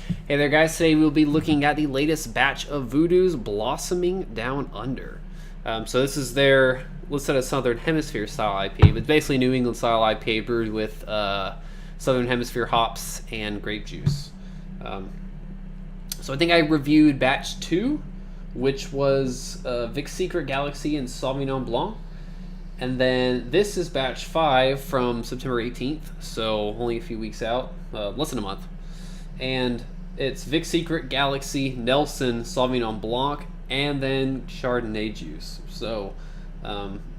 Hey there guys, today we'll be looking at the latest batch of Voodoo's Blossoming Down Under. So this is their listed as Southern Hemisphere style IPA, but it's basically New England style IPA brewed with Southern Hemisphere hops and grape juice. So I think I reviewed batch 2, which was Vic Secret, Galaxy, and Sauvignon Blanc. And then this is batch 5 from September 18th, so only a few weeks out, less than a month. And it's Vic Secret, Galaxy, Nelson, Sauvignon Blanc, and then Chardonnay juice. So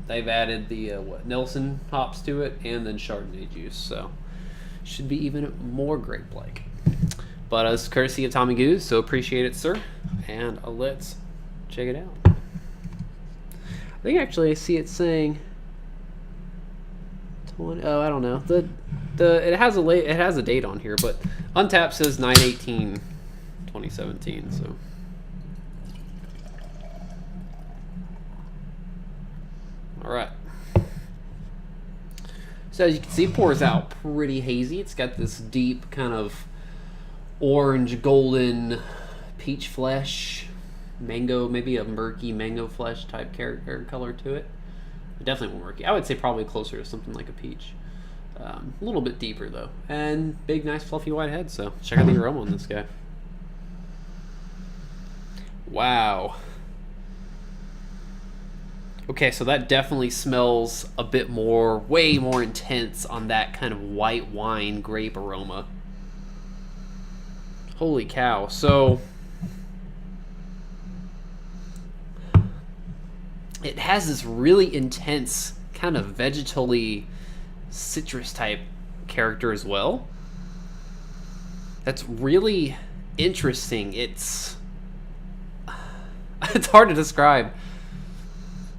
they've added the Nelson hops to it, and then Chardonnay juice. So should be even more grape-like. But it's courtesy of Tommy Goose, so appreciate it, sir. And let's check it out. I think actually I see it saying 20. Oh, I don't know. It has a date on here, but Untapped says 9/18/2017. So all right. So as you can see, it pours out pretty hazy. It's got this deep kind of orange golden peach flesh, mango, maybe a murky mango flesh type character color to it. Definitely more murky. I would say probably closer to something like a peach. A little bit deeper though, and big, nice, fluffy white head. So check out the aroma on this guy. Wow. Okay, so that definitely smells a bit more, way more intense on that kind of white wine grape aroma. Holy cow. So it has this really intense kind of vegetally citrus type character as well. That's really interesting. It's hard to describe.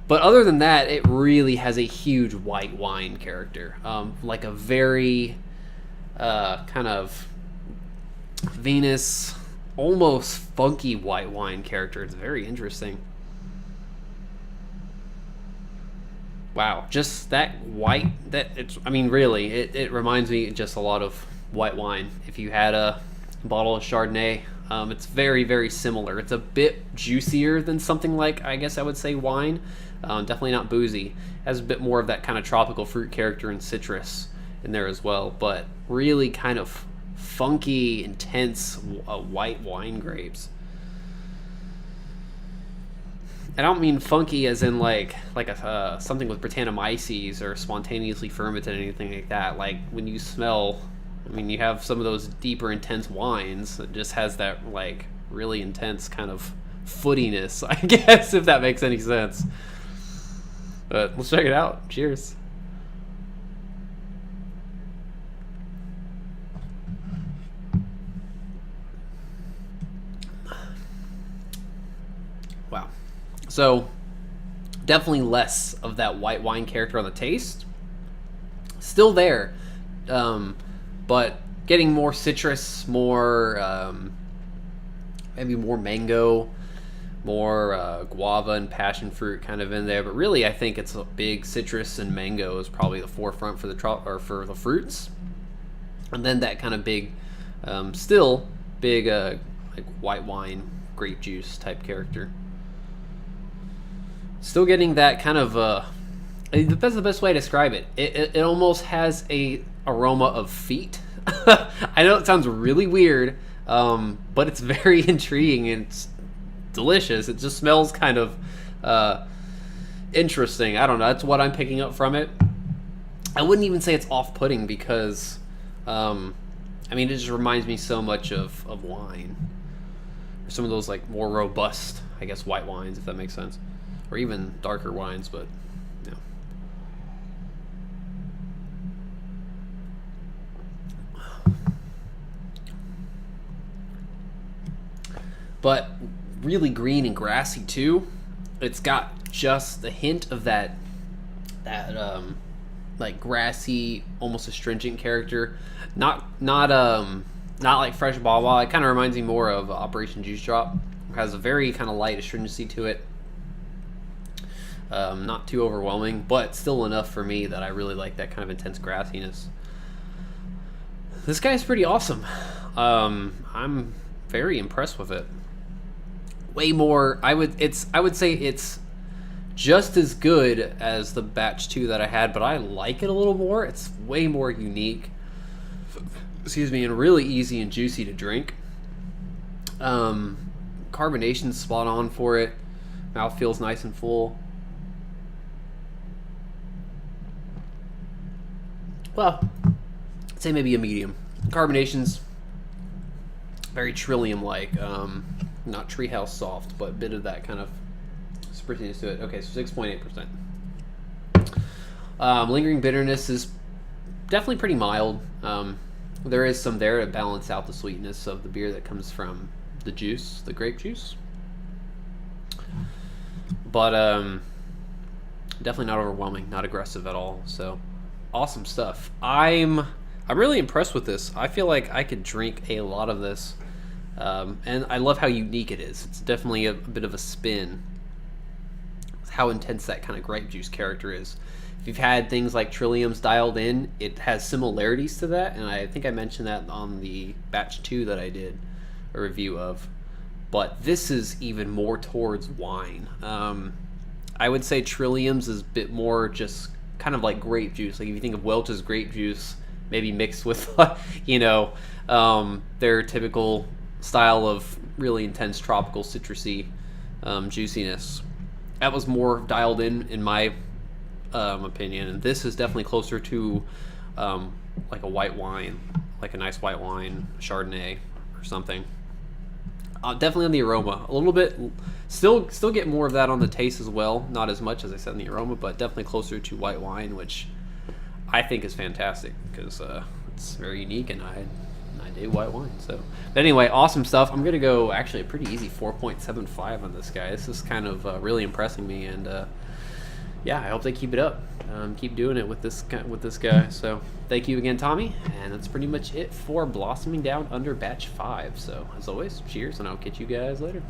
But other than that, it really has a huge white wine character. Like a very kind of Venus, almost funky white wine character. It's very interesting. Wow, just that white, I mean, really, it reminds me just a lot of white wine. If you had a bottle of Chardonnay, it's very, very similar. It's a bit juicier than something like, I guess I would say, wine. Definitely not boozy. It has a bit more of that kind of tropical fruit character and citrus in there as well, but really kind of funky, intense white wine grapes. I don't mean funky as in like a something with Brettanomyces or spontaneously fermented, anything like that. Like when you smell, I mean, you have some of those deeper, intense wines that just has that like really intense kind of footiness, I guess, if that makes any sense. But let's check it out. Cheers. Wow. So definitely less of that white wine character on the taste. Still there, but getting more citrus, more maybe more mango, more guava and passion fruit kind of in there. But really, I think it's a big citrus and mango is probably the forefront for for the fruits, and then that kind of big, still big like white wine, grape juice type character. Still getting that kind of that's the best way to describe it. It almost has a aroma of feet. I know it sounds really weird, but it's very intriguing and it's delicious. It just smells kind of interesting. I don't know. That's what I'm picking up from it. I wouldn't even say it's off-putting because I mean, it just reminds me so much of wine, or some of those like more robust, I guess, white wines, if that makes sense. Or even darker wines, but yeah. But really green and grassy too. It's got just the hint of that like grassy, almost astringent character. Not like fresh baba. It kind of reminds me more of Operation Juice Drop. It has a very kind of light astringency to it. Not too overwhelming, but still enough for me that I really like that kind of intense grassiness. This guy's pretty awesome. I'm very impressed with it. Way more. I would say it's just as good as the batch 2 that I had, but I like it a little more. It's way more unique. Excuse me, and really easy and juicy to drink. Carbonation's spot on for it. Mouth feels nice and full. Well, I'd say maybe a medium. Carbonation's very Trillium-like. Not Treehouse soft, but a bit of that kind of spritziness to it. Okay, so 6.8%. Lingering bitterness is definitely pretty mild. There is some there to balance out the sweetness of the beer that comes from the juice, the grape juice. But definitely not overwhelming, not aggressive at all. So awesome stuff. I'm really impressed with this. I feel like I could drink a lot of this. And I love how unique it is. It's definitely a bit of a spin. How intense that kind of grape juice character is. If you've had things like Trillium's dialed in, it has similarities to that, and I think I mentioned that on the batch 2 that I did a review of. But this is even more towards wine. I would say Trillium's is a bit more just kind of like grape juice. Like if you think of Welch's grape juice, maybe mixed with, their typical style of really intense tropical citrusy juiciness. That was more dialed in my opinion, and this is definitely closer to like a white wine, like a nice white wine, Chardonnay or something. Definitely on the aroma, a little bit. Still get more of that on the taste as well. Not as much as I said in the aroma, but definitely closer to white wine, which I think is fantastic because it's very unique, and I dig white wine. So, but anyway, awesome stuff. I'm gonna go actually a pretty easy 4.75 on this guy. This is kind of really impressing me, and yeah, I hope they keep it up. Keep doing it with this guy. So thank you again, Tommy, and that's pretty much it for Blossoming Down Under Batch 5. So as always, cheers, and I'll catch you guys later.